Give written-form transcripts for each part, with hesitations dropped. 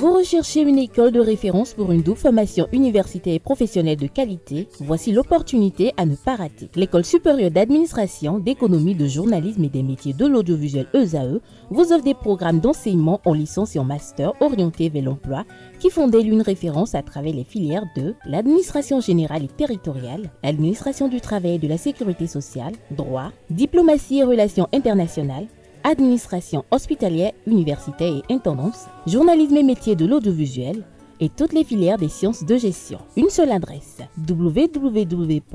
Vous recherchez une école de référence pour une double formation universitaire et professionnelle de qualité? Voici l'opportunité à ne pas rater. L'École supérieure d'administration, d'économie, de journalisme et des métiers de l'audiovisuel ESAE vous offre des programmes d'enseignement en licence et en master orientés vers l'emploi qui font d'elle une référence à travers les filières de l'administration générale et territoriale, l'administration du travail et de la sécurité sociale, droit, diplomatie et relations internationales, administration hospitalière, universitaire et intendance, journalisme et métiers de l'audiovisuel et toutes les filières des sciences de gestion. Une seule adresse, www.esae.bj.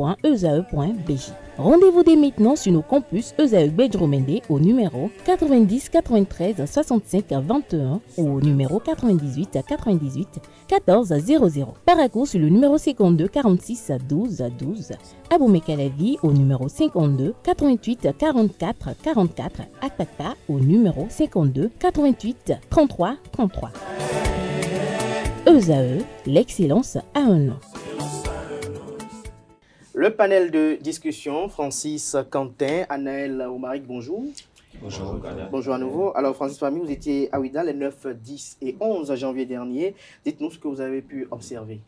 Rendez-vous dès maintenant sur nos campus ESAE Bedjromende au numéro 90 93 65 21 ou au numéro 98 98 14 00. Paracourt sur le numéro 52 46 12 12. Aboumé-Calavi au numéro 52 88 44 44. Akpaka au numéro 52 88 33 33. ESAE, l'excellence à un nom. Le panel de discussion, Francis Quentin, Anaël Omaric, bonjour. Bonjour. Bonjour à nouveau. Alors Francis Famille, vous étiez à Ouidah les 9, 10 et 11 janvier dernier. Dites-nous ce que vous avez pu observer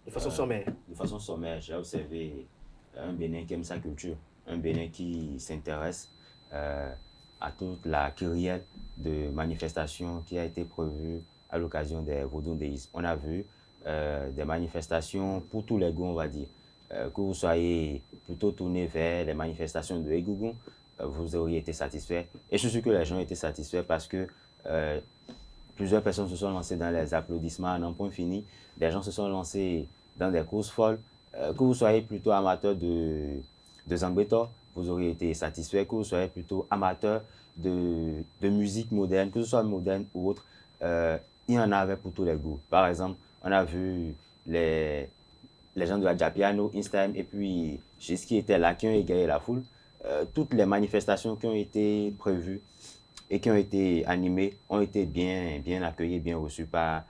de façon sommaire. De façon sommaire, j'ai observé un Bénin qui aime sa culture, un Bénin qui s'intéresse à toute la kyrielle de manifestations qui a été prévue à l'occasion des Vodou Days. On a vu des manifestations pour tous les goûts, on va dire. Que vous soyez plutôt tourné vers les manifestations de Egougon, vous auriez été satisfait. Et je suis sûr que les gens étaient satisfaits parce que plusieurs personnes se sont lancées dans les applaudissements à n'en point fini. Des gens se sont lancés dans des courses folles. Que vous soyez plutôt amateur de Zangbeto, vous auriez été satisfait. Que vous soyez plutôt amateur de musique moderne, que ce soit moderne ou autre, il y en avait pour tous les goûts. Par exemple, on a vu les gens de la Japiano, Instagram et puis Gis qui étaient là, qui ont égayé la foule. Toutes les manifestations qui ont été prévues et qui ont été animées ont été bien accueillies, bien reçues par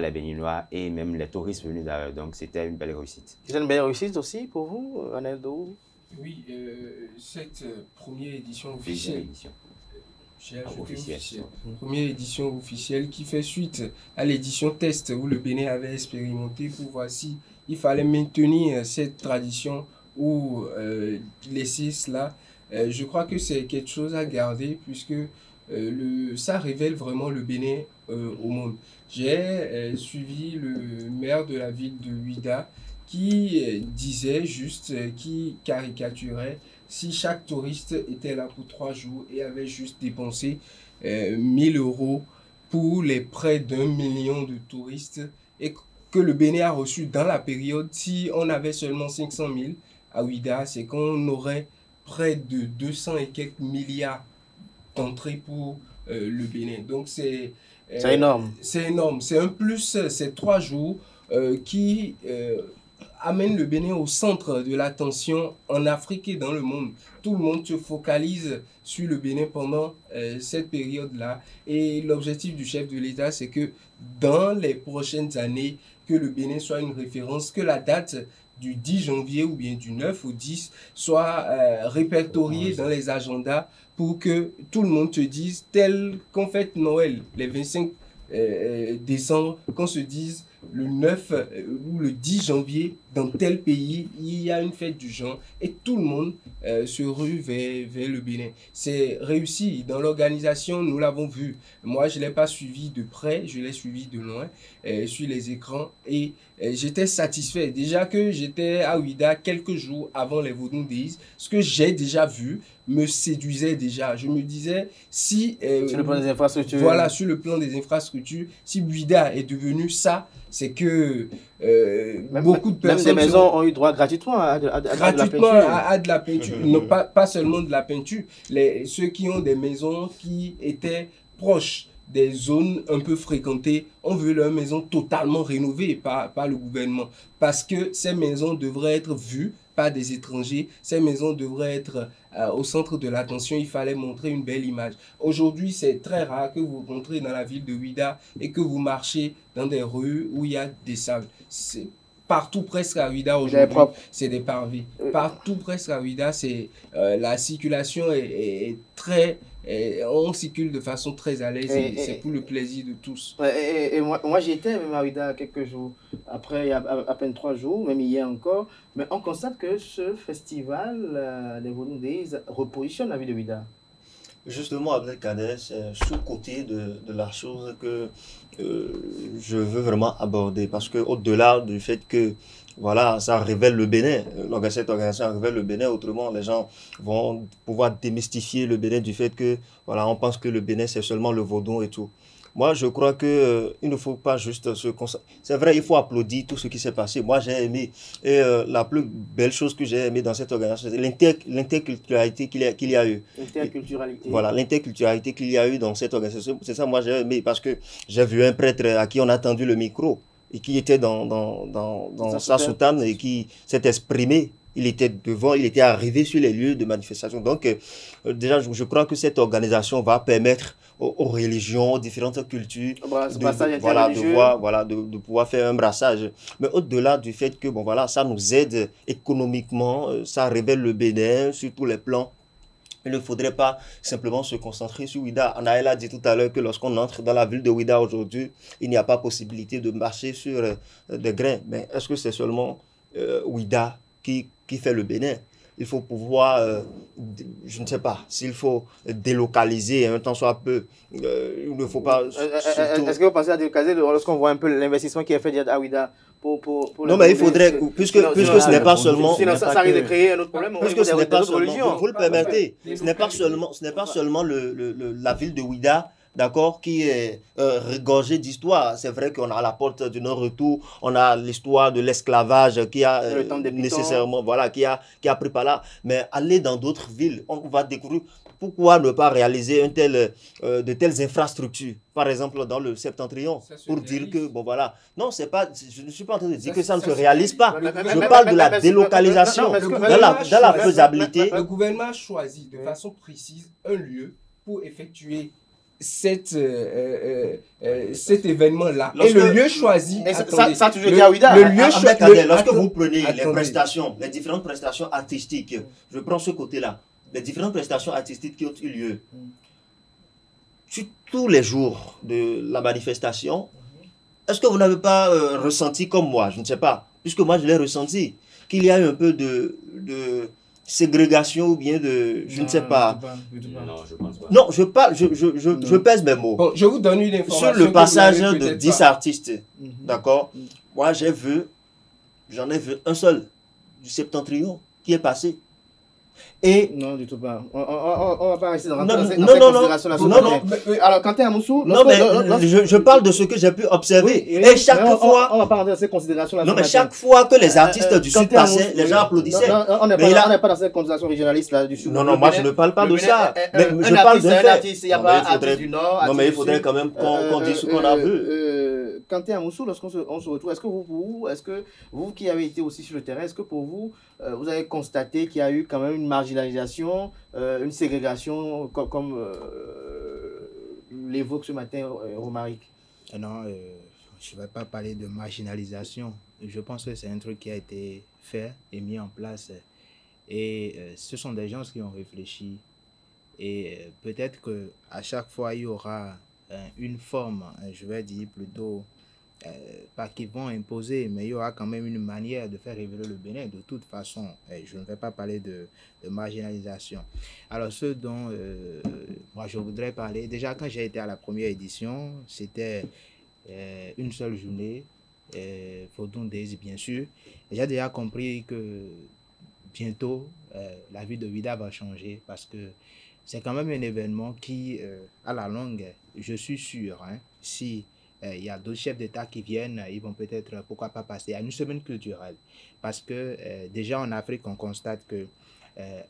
les Béninois et même les touristes venus d'ailleurs. Donc c'était une belle réussite. C'est une belle réussite aussi pour vous, Anaël Dou? Oui, cette première édition officielle. Première édition officielle qui fait suite à l'édition test où le Bénin avait expérimenté pour voir si il fallait maintenir cette tradition ou laisser cela. Je crois que c'est quelque chose à garder puisque ça révèle vraiment le Bénin au monde. J'ai suivi le maire de la ville de Ouidah qui disait juste, qui caricaturait si chaque touriste était là pour 3 jours et avait juste dépensé 1000 € pour les près d'1 million de touristes et que le Bénin a reçu dans la période, si on avait seulement 500 000 à Ouidah, c'est qu'on aurait près de 200 et quelques milliards d'entrées pour le Bénin. Donc c'est énorme. C'est énorme. C'est un plus, ces 3 jours qui amène le Bénin au centre de l'attention en Afrique et dans le monde. Tout le monde se focalise sur le Bénin pendant cette période-là. Et l'objectif du chef de l'État, c'est que dans les prochaines années, que le Bénin soit une référence, que la date du 10 janvier ou bien du 9 au 10 soit répertoriée dans les agendas pour que tout le monde se dise, tel qu'on fête Noël, les 25 décembre, qu'on se dise le 9 ou le 10 janvier, dans tel pays, il y a une fête du genre et tout le monde se rue vers le Bénin. C'est réussi. Dans l'organisation, nous l'avons vu. Moi, je ne l'ai pas suivi de près, je l'ai suivi de loin sur les écrans et j'étais satisfait. Déjà que j'étais à Ouidah quelques jours avant les Vodou Days, ce que j'ai déjà vu me séduisait déjà. Je me disais, si... sur le plan des infrastructures. Voilà, sur le plan des infrastructures, si Ouidah est devenu ça, c'est que beaucoup de personnes... Même des maisons ont eu droit gratuitement à de la peinture. À de la peinture. Non, pas seulement de la peinture. Ceux qui ont des maisons qui étaient proches des zones un peu fréquentées, on veut leur maison totalement rénovée par le gouvernement. Parce que ces maisons devraient être vues par des étrangers. Ces maisons devraient être au centre de l'attention. Il fallait montrer une belle image. Aujourd'hui, c'est très rare que vous rentrez dans la ville de Ouidah et que vous marchez dans des rues où il y a des sables. Partout presque à Ouidah aujourd'hui, c'est des parvis. Partout presque à Ouidah, la circulation est très on circule de façon très à l'aise et c'est pour le plaisir de tous. Et moi j'y étais même à Ouidah quelques jours. Après, il y a à peine 3 jours, même hier encore. Mais on constate que ce festival des Vodou Days repositionne la ville de Ouidah. Justement, Abdelkader, c'est ce côté de la chose que je veux vraiment aborder. Parce que au-delà du fait que voilà, ça révèle le Bénin, cette organisation révèle le Bénin, autrement les gens vont pouvoir démystifier le Bénin du fait que voilà, on pense que le Bénin c'est seulement le vaudou et tout. Moi, je crois que il ne faut pas juste se concentrer. C'est vrai, il faut applaudir tout ce qui s'est passé. Moi, j'ai aimé. Et la plus belle chose que j'ai aimé dans cette organisation, c'est l'interculturalité qu'il y a eu. L'interculturalité. Voilà, l'interculturalité qu'il y a eu dans cette organisation. C'est ça, moi, j'ai aimé parce que j'ai vu un prêtre à qui on a tendu le micro et qui était dans sa soutane et qui s'est exprimé. Il était devant, il était arrivé sur les lieux de manifestation. Donc, déjà, je crois que cette organisation va permettre aux religions, aux différentes cultures, de pouvoir faire un brassage. Mais au-delà du fait que, bon, voilà, ça nous aide économiquement, ça révèle le Bénin sur tous les plans. Il ne faudrait pas simplement se concentrer sur Ouidah. Anaël a dit tout à l'heure que lorsqu'on entre dans la ville de Ouidah aujourd'hui, il n'y a pas possibilité de marcher sur des grains. Mais est-ce que c'est seulement Ouidah qui fait le Bénin? Il faut pouvoir, je ne sais pas, s'il faut délocaliser un temps soit peu, il ne faut pas... Est-ce que vous pensez à délocaliser lorsqu'on voit un peu l'investissement qui est fait à Ouidah pour non, mais il faudrait, puisque ce n'est pas seulement... Sinon, ça risque de créer un autre problème. Puisque ce n'est pas seulement, vous le permettez, ce n'est pas seulement la ville de Ouidah, d'accord, qui est regorgée d'histoire. C'est vrai qu'on a la porte du non-retour, on a l'histoire de l'esclavage qui a nécessairement, voilà, qui a pris par là. Mais aller dans d'autres villes, on va découvrir pourquoi ne pas réaliser de telles infrastructures, par exemple dans le Septentrion, pour dire que, bon voilà, non, c'est pas, je ne suis pas en train de dire que ça ne se réalise pas. Je parle de la délocalisation, dans la faisabilité. Le gouvernement a choisi de façon précise un lieu pour effectuer cet événement-là. Et le lieu choisi... Ça a toujours été à Ouidah. Lorsque vous prenez les différentes prestations artistiques, je prends ce côté-là, les différentes prestations artistiques qui ont eu lieu, sur tous les jours de la manifestation, est-ce que vous n'avez pas ressenti comme moi, je ne sais pas, puisque moi je l'ai ressenti, qu'il y a eu un peu de ségrégation ou bien de... Je ne sais pas. Non, je pense pas. Non, je pèse mes mots. Bon, je vous donne une information. Sur le passage de 10 artistes, d'accord, moi j'en ai vu un seul du Septentrion qui est passé. Et non, du tout pas. On va pas rester dans non, alors, Quentin Amoussou... Non, mais je parle de ce que j'ai pu observer. Oui, et chaque fois... On va pas rentrer dans ces considérations-là. Non, mais chaque fois que les artistes du Sud passaient, les gens applaudissaient. On n'est pas dans cette considération régionaliste là du Sud. Non, moi je ne parle pas de ça. Mais je parle d'un fait. Il n'y a pas artiste du Nord. Non, mais il faudrait quand même qu'on dise ce qu'on a vu. Quentin Amoussou, lorsqu'on se retrouve, est-ce que vous qui avez été aussi sur le terrain, est-ce que pour vous, vous avez constaté qu'il y a eu quand même une marginalisation, une ségrégation, comme l'évoque ce matin Romaric? Non, je ne vais pas parler de marginalisation. Je pense que c'est un truc qui a été fait et mis en place. Et ce sont des gens qui ont réfléchi. Et peut-être qu'à chaque fois, il y aura une forme, je vais dire plutôt, pas qu'ils vont imposer, mais il y aura quand même une manière de faire révéler le Bénin. De toute façon, je ne vais pas parler de marginalisation. Alors, ce dont moi je voudrais parler, déjà quand j'ai été à la première édition, c'était une seule journée, Vodou Days bien sûr. J'ai déjà compris que bientôt, la vie de Ouidah va changer parce que c'est quand même un événement qui, à la longue, je suis sûr, si il y a d'autres chefs d'État qui viennent, ils vont peut-être, pourquoi pas, passer à une semaine culturelle. Parce que déjà en Afrique, on constate que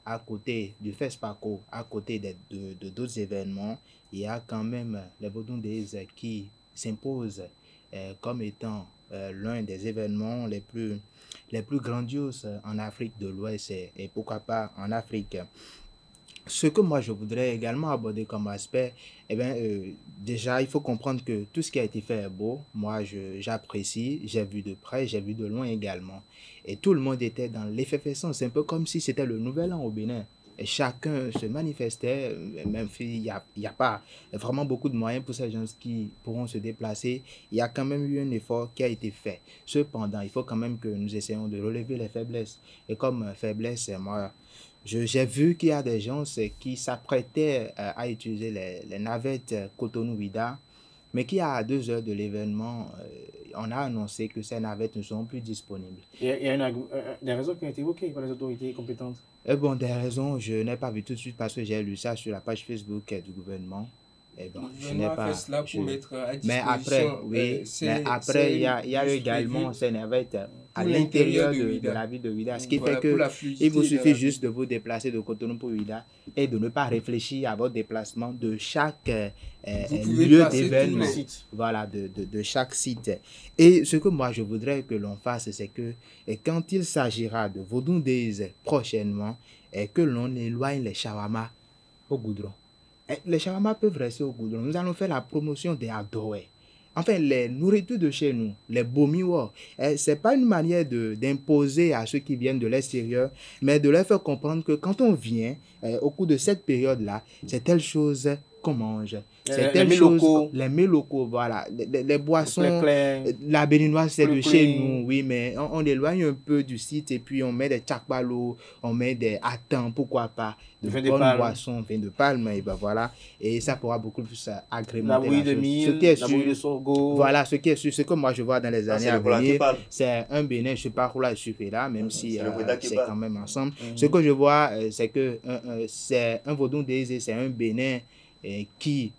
à côté du FESPACO, à côté de d'autres événements, il y a quand même les Vodou Days qui s'imposent comme étant l'un des événements les plus grandioses en Afrique de l'Ouest et pourquoi pas en Afrique. Ce que moi je voudrais également aborder comme aspect, déjà il faut comprendre que tout ce qui a été fait est beau. Moi j'apprécie, j'ai vu de près, j'ai vu de loin également. Et tout le monde était dans l'effervescence, c'est un peu comme si c'était le nouvel an au Bénin. chacun se manifestait, même s'il n'y a pas vraiment beaucoup de moyens pour ces gens qui pourront se déplacer, il y a quand même eu un effort qui a été fait. Cependant, il faut quand même que nous essayons de relever les faiblesses. Et comme faiblesse, moi, j'ai vu qu'il y a des gens qui s'apprêtaient à utiliser les navettes Cotonou-Ouidah, mais qui à 2 heures de l'événement, on a annoncé que ces navettes ne seront plus disponibles. Il y a des raisons qui ont été évoquées par les autorités compétentes. Bon, des raisons, je n'ai pas vu tout de suite parce que j'ai lu ça sur la page Facebook du gouvernement. Bon, je n'ai pas. Cela pour mettre à disposition, mais après, oui, mais après, il y a également ces navettes à l'intérieur de la ville de Ouidah. Ce qui fait que il vous suffit juste de vous déplacer de Cotonou pour Ouidah et de ne pas réfléchir à votre déplacement de chaque lieu d'événement. Voilà, de chaque site. Et ce que moi je voudrais que l'on fasse, c'est que quand il s'agira de Vodou Days prochainement, que l'on éloigne les shawarma au goudron. Les shawarma peuvent rester au goudron. Nous allons faire la promotion des adoués. Enfin, les nourritures de chez nous, les bomiwa, ce n'est pas une manière d'imposer à ceux qui viennent de l'extérieur, mais de leur faire comprendre que quand on vient, au cours de cette période-là, c'est telle chose qu'on mange. C'est telle chose, les mets locaux, voilà. Les boissons, la béninoise, c'est de chez nous, oui, mais on éloigne un peu du site et puis on met des tchakbalo, on met des attends, pourquoi pas, de bonnes boissons, vin de palme, et ben voilà. Et ça pourra beaucoup plus agrémenter la de mil, la bouillie de sorgho. Voilà, ce qui est sûr, ce que moi je vois dans les années à venir, c'est un Bénin, je ne sais pas où là, je suis là, même si c'est quand même ensemble. Ce que je vois, c'est que c'est un Vodou Days, c'est un Bénin qui,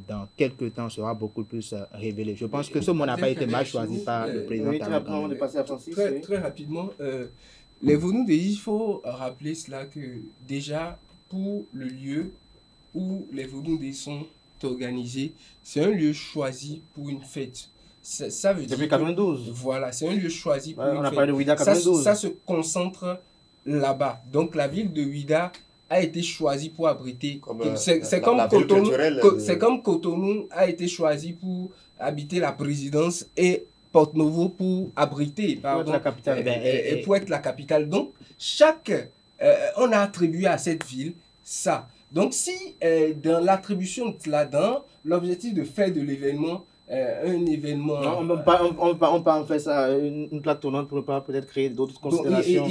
dans quelques temps, sera beaucoup plus révélé. Je pense que ce mot n'a pas été mal choisi par le président. Très rapidement, les Vodou Days, il faut rappeler cela que déjà, pour le lieu où les Vodou Days sont organisés, c'est un lieu choisi pour une fête. Ça veut dire depuis 92. Voilà, c'est un lieu choisi pour une fête. On a parlé de Ouidah 92. Ça se concentre là-bas. Donc la ville de Ouidah a été choisi pour abriter. C'est comme Cotonou a été choisi pour habiter la présidence et Porto-Novo pour abriter, pardon, la capitale. Et pour être la capitale. Donc, on a attribué à cette ville ça. Donc, si dans l'attribution de cela, dans l'objectif de faire de l'événement un événement. Non, on peut en faire ça une plaque tournante pour ne pas peut-être créer d'autres considérations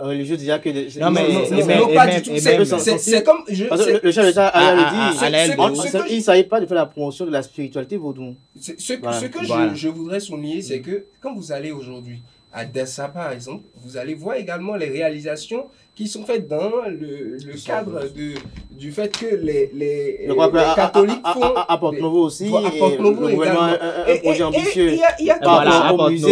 religieuses. Déjà que non, pas du tout. C'est comme. Parce que le chef d'État a dit il ne s'agit pas de faire la promotion de la spiritualité vaudou. Ce que je voudrais souligner, c'est que quand vous allez aujourd'hui à Dessa, par exemple, vous allez voir également les réalisations qui sont faites dans le cadre du fait que les catholiques font... À Porto-Novo aussi, à Porto-Novo le gouvernement un projet ambitieux. Il y a à Porto-Novo,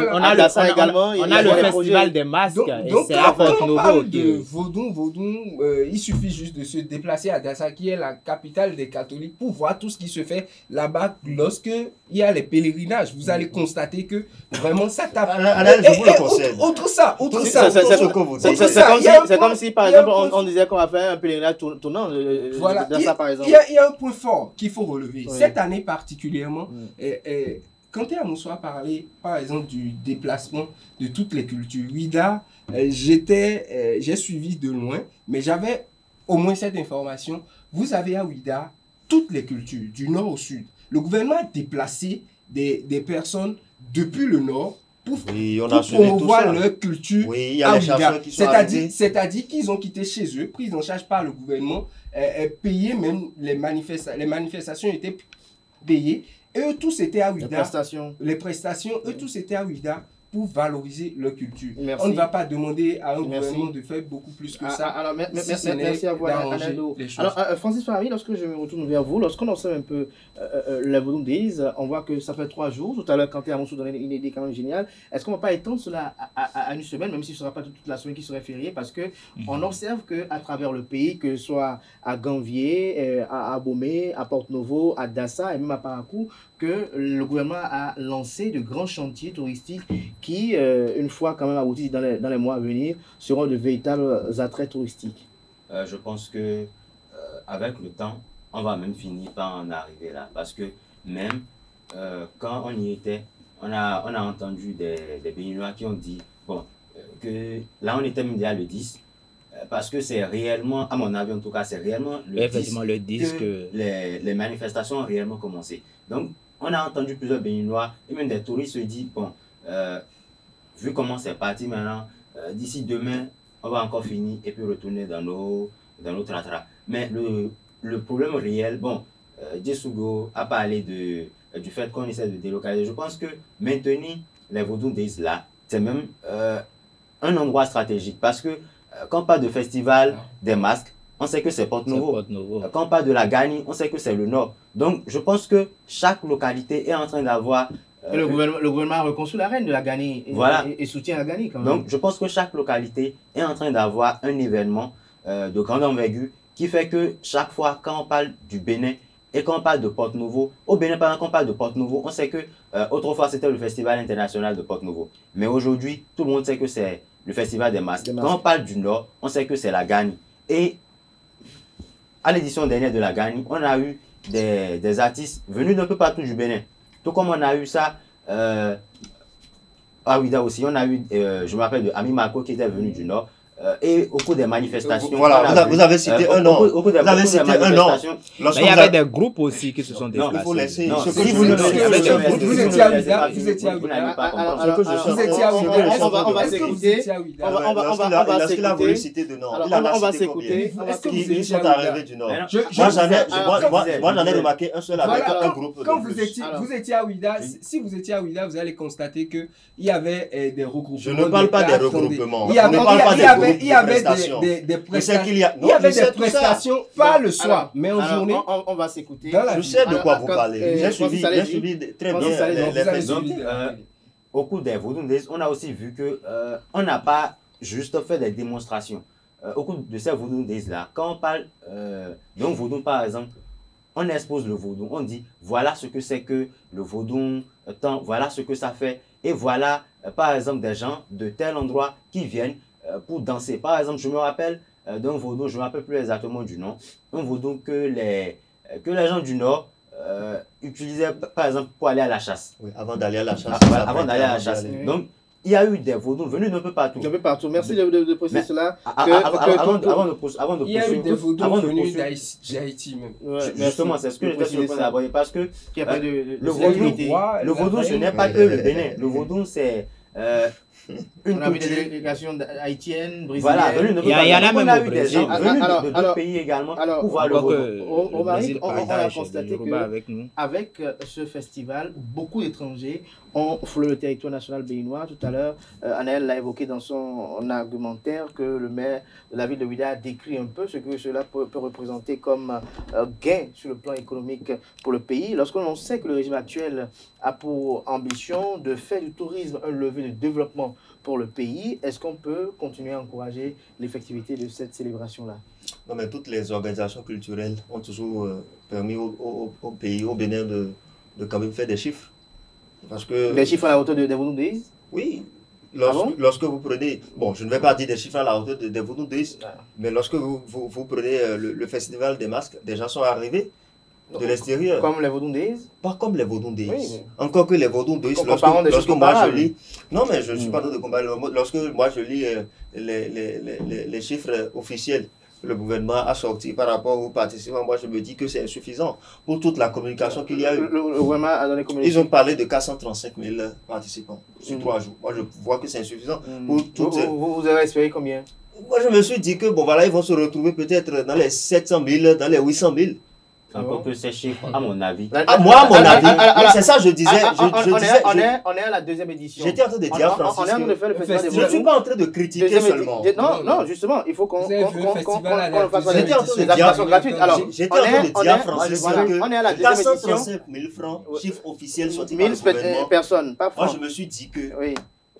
on a le festival des masques, et c'est à Porto-Novo. Quand on parle de Vodou, il suffit juste de se déplacer à Dassa, qui est la capitale des catholiques, pour voir tout ce qui se fait là-bas lorsque il y a les pèlerinages. Vous allez constater que vraiment ça tape. Je vous le conseille. Autre ça. C'est comme si, par exemple, on disait qu'on va faire un pèlerinage tournant. Voilà. Par exemple. Il y a un point fort qu'il faut relever. Oui. Cette année particulièrement, quand Amoussoua a parlé, par exemple, du déplacement de toutes les cultures, Ouidah, j'ai suivi de loin, mais j'avais au moins cette information. Vous avez à Ouidah toutes les cultures, du nord au sud. Le gouvernement a déplacé des personnes depuis le nord pour promouvoir leur culture à Ouidah. C'est-à-dire qu'ils ont quitté chez eux, pris en charge par le gouvernement, payé même les manifestations étaient payées. Et eux tous étaient à Ouidah. Les prestations, eux tous étaient à Ouidah pour valoriser leur culture. Merci. On ne va pas demander à un gouvernement de faire beaucoup plus que ça. Alors, merci à vous, Anado. Alors, Francis Fahmy, lorsque je me retourne vers vous, lorsqu'on observe un peu les Vodou Days, on voit que ça fait 3 jours. Tout à l'heure, quand Amoussou donnait une idée quand même géniale. Est-ce qu'on ne va pas étendre cela à une semaine, même si ce ne sera pas toute la semaine qui serait fériée, parce qu'on observe qu'à travers le pays, que ce soit à Ganvier, à Abomey, à Porto-Novo, à Dassa et même à Parakou, que le gouvernement a lancé de grands chantiers touristiques qui, une fois quand même aboutis dans les mois à venir, seront de véritables attraits touristiques. Je pense que avec le temps, on va même finir par en arriver là. Parce que même quand on y était, on a entendu des Béninois qui ont dit, bon, que là on était même déjà le 10, parce que c'est réellement, à mon avis en tout cas, c'est réellement le disque que les manifestations ont réellement commencé. Donc, on a entendu plusieurs Béninois et même des touristes se disent, bon, vu comment c'est parti maintenant, d'ici demain, on va encore finir et puis retourner dans nos tratras. Mais le problème réel, bon, Djesugo a parlé du fait qu'on essaie de délocaliser. Je pense que maintenir les Vodou Days là, c'est même un endroit stratégique parce que quand on parle de festival des masques, on sait que c'est Porte-Novo. Quand on parle de la Gani, on sait que c'est le Nord. Donc, je pense que chaque localité est en train d'avoir... le gouvernement a reconstruit la reine de la Gani et soutient la Gani quand même. Donc, je pense que chaque localité est en train d'avoir un événement de grande envergure qui fait que chaque fois, quand on parle du Bénin et quand on parle de Porte-Novo, au Bénin, par exemple, quand on parle de Porte-Novo, on sait que autrefois, c'était le Festival international de Porte-Novo. Mais aujourd'hui, tout le monde sait que c'est le Festival des masques. Quand on parle du Nord, on sait que c'est la Gani. Et à l'édition dernière de la Gani, on a eu des artistes venus d'un peu partout du Bénin. Tout comme on a eu ça à Ouida aussi, on a eu, je me rappelle de Ami Marco qui était venu du Nord. Et au cours des manifestations... Voilà, vous avez cité un nom. Vous avez cité un nom. Mais il y avait des groupes aussi qui se sont déplacés. Il faut laisser... Vous étiez à Ouida. Vous étiez à Ouida. On va s'écouter. Lorsqu'il a voulu citer de nom, il en a cité combien qui sont arrivés du Nord. Moi, j'en ai remarqué un seul avec un groupe. Quand vous étiez à Ouida, si vous étiez à Ouida, vous allez constater qu'il y avait des regroupements. Je ne parle pas des regroupements. Il y avait des prestations, pas le soir, mais en journée. On va s'écouter. Je sais de quoi vous parlez. J'ai suivi très bien les faits. Au cours des Vodou Days, on a aussi vu que on n'a pas juste fait des démonstrations. Au cours de ces Vodou Days là, quand on parle d'un vaudou par exemple, on expose le vaudou, on dit voilà ce que c'est que le vaudou, voilà ce que ça fait, et voilà par exemple des gens de tel endroit qui viennent pour danser. Par exemple, je me rappelle d'un vaudou, je ne me rappelle plus exactement du nom, un vaudou que les gens du Nord utilisaient par exemple pour aller à la chasse. Oui, avant d'aller à la chasse. Avant d'aller à la chasse. Donc, il y a eu des vaudous venus d'un peu partout. D'un peu partout. Merci de préciser cela. Avant de poursuivre. Il y a eu des vaudous venus d'Haïti même. Justement, c'est ce que je suis en train d'aborder parce que le vaudou, ce n'est pas que le Bénin. Le vaudou, c'est on a vu des délégations haïtiennes, brésiliennes. Voilà, il y en a même eu des gens venus de d'autres pays également pour voir le vaudou. Au Mali, on a constaté qu'avec ce festival, beaucoup d'étrangers ont foulé le territoire national béninois. Tout à l'heure, Anaël l'a évoqué dans son argumentaire que le maire de la ville de Ouida a décrit un peu ce que cela peut représenter comme gain sur le plan économique pour le pays. Lorsque l'on sait que le régime actuel a pour ambition de faire du tourisme un levier de développement pour le pays, est-ce qu'on peut continuer à encourager l'effectivité de cette célébration-là? Non, mais toutes les organisations culturelles ont toujours permis au pays, au Bénin, de quand même faire des chiffres. Parce que, des chiffres à la hauteur des Vodou Days? Oui. Lorsque vous prenez, bon, je ne vais pas dire des chiffres à la hauteur des Vodou Days, mais lorsque vous prenez le festival des masques, des gens sont arrivés de l'extérieur. Comme les Vodou Days? Pas comme les Vodou Days. Oui, mais... Encore que les Vodou Days, lorsque moi je lis... Non, mais je ne suis pas en train de comparer. Lorsque moi je lis les chiffres officiels que le gouvernement a sortis par rapport aux participants, moi je me dis que c'est insuffisant pour toute la communication qu'il y a eu. Le gouvernement a donné combien? Ils ont parlé de 435 000 participants sur 3 jours. Moi je vois que c'est insuffisant. Pour toutes... vous avez espéré combien? Moi je me suis dit que bon voilà, ils vont se retrouver peut-être dans les 700 000, dans les 800 000. Encore que ces chiffres, à mon avis. Moi, à mon avis, c'est ça, je disais. On est à la deuxième édition. J'étais en train de dire, Francis, on est en train de faire le festival. Je ne suis pas en train de critiquer seulement. Non, justement, il faut qu'on fasse des actions gratuites. J'étais en train de dire, Francis, que 435 000 francs, chiffre officiel, sorti par le gouvernement. 1000 personnes, pas francs. Moi, je me suis dit que...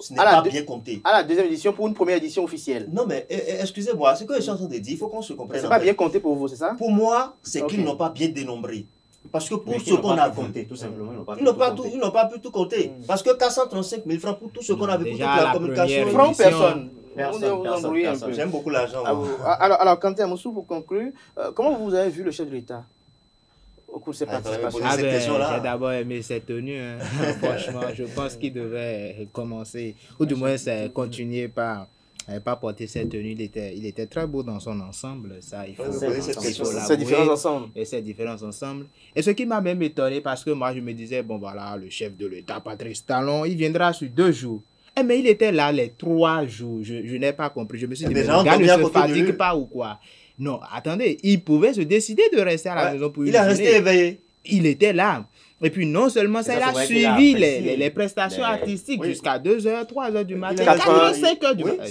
Ce n'est pas bien compté. À la deuxième édition pour une première édition officielle. Non, mais excusez-moi, ce que je suis en train de dire, il faut qu'on se comprenne. C'est pas bien compté pour vous, c'est ça? Pour moi, c'est qu'ils n'ont pas bien dénombré. Parce que pour ce qu'on a compté, tout simplement, ils n'ont pas pu tout compter. Parce que 435 000 francs pour tout ce qu'on a vu, pour toute la communication. Francs, personne. J'aime beaucoup l'argent. Alors, Kanté Amoussou, pour conclure, comment vous avez vu le chef de l'État au cours de ces participations? J'ai d'abord aimé cette tenue. Franchement, je pense qu'il devait commencer, ou du moins continuer par n'avait pas porté cette tenue. Il était très beau dans son ensemble. Ça, il faut ces différents ensemble. Et ces différences ensemble. Et ce qui m'a même étonné, parce que moi, je me disais, bon, voilà, le chef de l'État, Patrice Talon, il viendra sur 2 jours. Mais il était là les 3 jours. Je n'ai pas compris. Je me suis dit, mais le gars ne se fatigue pas ou quoi? Non, attendez, il pouvait se décider de rester à la maison pour il est resté éveillé. Il était là. Et puis non seulement ça, il a suivi les prestations artistiques jusqu'à 2h, 3h du matin, 4h, 5h du matin.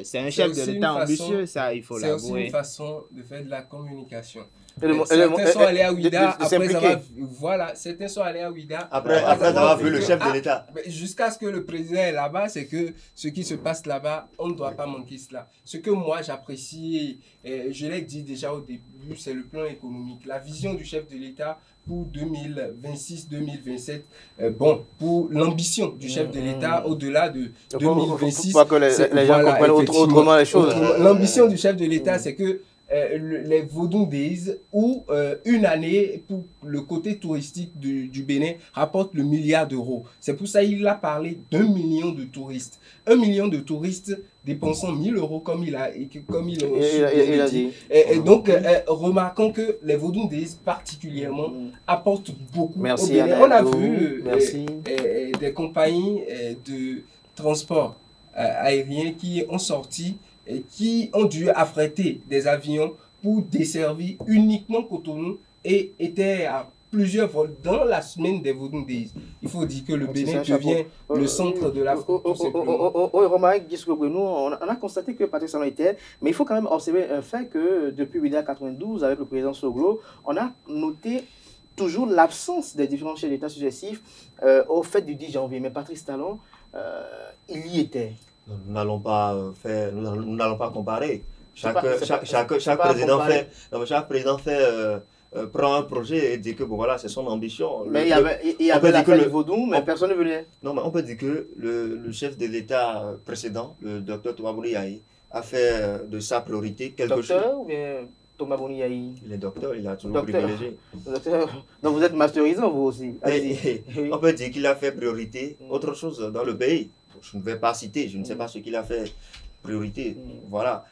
C'est un chef de l'État ambitieux, ça, il faut l'avouer. C'est aussi une façon de faire de la communication. Certains sont allés à Ouida certains sont allés à Ouida après avoir vu le chef de l'État. Jusqu'à ce que le président est là-bas, c'est que ce qui se passe là-bas, on ne doit pas manquer cela. Ce que moi j'apprécie, je l'ai dit déjà au début, c'est le plan économique. La vision du chef de l'État pour 2026-2027, pour l'ambition du chef de l'État au-delà de 2026. Pour que les gens comprennent autrement les choses. L'ambition du chef de l'État, c'est que les Vodou Days ou une année pour le côté touristique du Bénin rapporte le milliard d'euros. C'est pour ça qu'il a parlé d'1 million de touristes. 1 million de touristes dépensant 1 000 euros comme il a dit. Et donc, remarquons que les Vodou Days particulièrement apportent beaucoup au Bénin. On a vu des compagnies de transport aérien qui ont sorti et qui ont dû affréter des avions pour desservir uniquement Cotonou et étaient à plusieurs vols dans la semaine des Vodou Days. Il faut dire que le Bénin devient le centre de l'Afrique. Romaric, nous, on a constaté que Patrice Talon était, mais il faut quand même observer un fait que depuis 1992, avec le président Soglo, on a noté toujours l'absence des différents chefs d'État successifs au fait du 10 janvier. Mais Patrice Talon, il y était. Nous n'allons pas comparer. Chaque président prend un projet et dit que bon, voilà, c'est son ambition. Mais il y avait l'affaire du Vaudou, mais personne ne venait. Non, mais on peut dire que le chef de l'État précédent, le docteur Thomas Boni Yahi, a fait de sa priorité quelque chose. Docteur ou bien Thomas Boni Yahi? Il est docteur, il a toujours privilégié. Donc vous êtes masterisant, vous aussi. On peut dire qu'il a fait priorité autre chose dans le pays. Je ne vais pas citer, je ne sais pas ce qu'il a fait priorité. Voilà.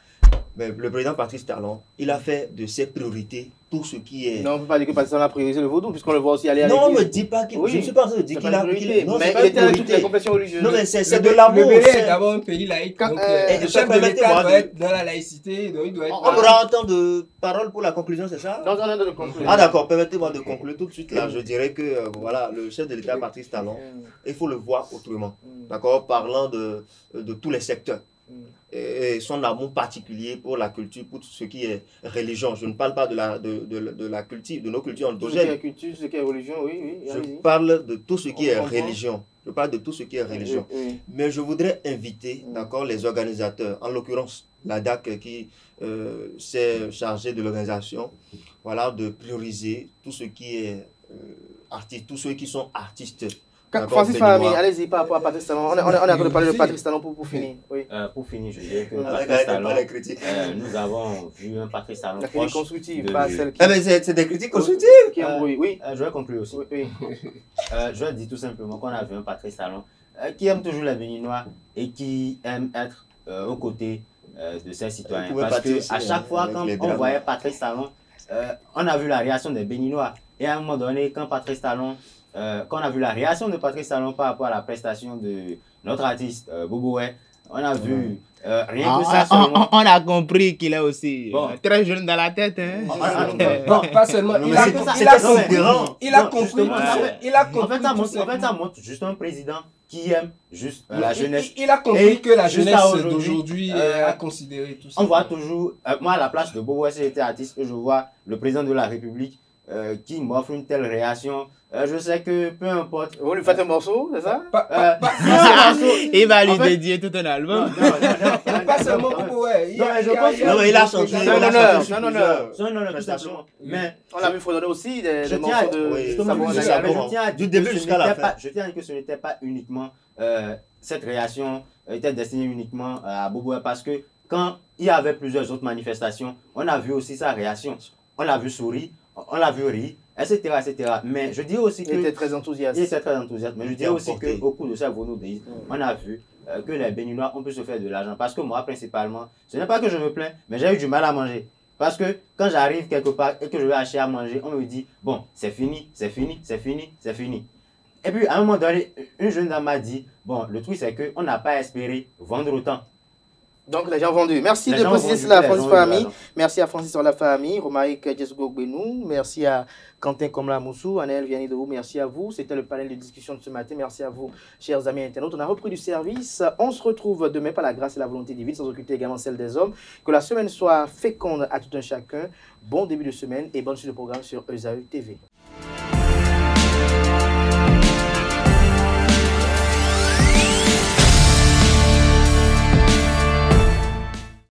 Mais le président Patrice Talon, il a fait de ses priorités tout ce qui est... Non, on ne peut pas dire que Patrice Talon a priorisé le Vaudou, puisqu'on le voit aussi aller à l'église. Non, on ne me dit pas qu'il... Oui. Je ne suis pas en train de dire qu'il a... Non, mais il était avec toutes les confessions religieuses. Non, mais c'est de l'amour. Le Bénin est d'abord un pays laïque. Donc, le chef de l'État doit être dans la laïcité. Donc il doit être... On aura un temps de parole pour la conclusion, c'est ça? Non, on a de conclure. Ah d'accord, permettez-moi de conclure tout de suite. Là, je dirais que voilà, le chef de l'État Patrice Talon, il faut le voir autrement. D'accord, parlant de tous les secteurs. Et son amour particulier pour la culture, pour tout ce qui est religion. Je ne parle pas de la culture, de nos cultures endogènes. Ce qui est religion, oui. Je parle de tout ce qui est religion. Je parle de tout ce qui est religion. Mais je voudrais inviter, d'accord, les organisateurs, en l'occurrence la DAC qui s'est chargée de l'organisation, voilà, de prioriser tout ce qui est artiste, tous ceux qui sont artistes. Francis Fahmy, allez-y par rapport à Patrice Talon. On est en train de parler de Patrice Talon pour finir. Oui. Pour finir, je dirais que Patrice Talon, nous avons vu un Patrice Talon la critique constructive, pas celle qui... mais c'est des critiques constructives qui embrouillent, oui. Je vais conclure aussi. Oui. Je vais dire tout simplement qu'on a vu un Patrice Talon qui aime toujours les Béninois et qui aime être aux côtés de ses citoyens. Parce qu'à chaque fois, quand on voyait Patrice Talon, on a vu la réaction des Béninois. Et à un moment donné, quand Patrice Talon... quand on a vu la réaction de Patrice Talon par rapport à la prestation de notre artiste Boboé, on a vu rien que ça seulement. On a compris qu'il est aussi très jeune dans la tête. Non, pas seulement. Il a compris. En fait, ça montre juste un président qui aime juste la jeunesse. Il a compris que la jeunesse d'aujourd'hui a considéré tout ça. On voit toujours, moi à la place de Boboé, si j'étais artiste, je vois le président de la République qui m'offre une telle réaction. Je sais que peu importe. Vous lui faites un morceau, c'est ça? Il va lui dédier tout un album. Non, pas seulement pour il a chanté. C'est un honneur. C'est un honneur, tout simplement. Mais on l'a vu fredonner aussi des morceaux de... Du début jusqu'à la fin. Je tiens à dire que ce n'était pas uniquement... cette réaction était destinée uniquement à Boboé parce que quand il y avait plusieurs autres manifestations, on a vu aussi sa réaction. On l'a vu sourire, on l'a vu rire, etc., etc. Mais je dis aussi que... Il était très enthousiaste. Mais je dis aussi qu'au cours de ces Vodou Days, on a vu que les Béninois, on peut se faire de l'argent. Parce que moi, principalement, ce n'est pas que je me plains, mais j'ai eu du mal à manger. Parce que quand j'arrive quelque part et que je vais acheter à manger, on me dit, bon, c'est fini, c'est fini, c'est fini, c'est fini. Et puis, à un moment donné, une jeune dame m'a dit, bon, le truc, c'est qu'on n'a pas espéré vendre autant. Donc, les gens vendus. Merci de préciser cela à Francis Fahmy. Merci à Francis la famille, Romaric Djesgo Benou. Merci à Quentin Komla Moussou, Anaël Vianney-Dehou. Merci à vous. C'était le panel de discussion de ce matin. Merci à vous, chers amis internautes. On a repris du service. On se retrouve demain par la grâce et la volonté divine, sans occulter également celle des hommes. Que la semaine soit féconde à tout un chacun. Bon début de semaine et bonne suite de programme sur ESAE TV.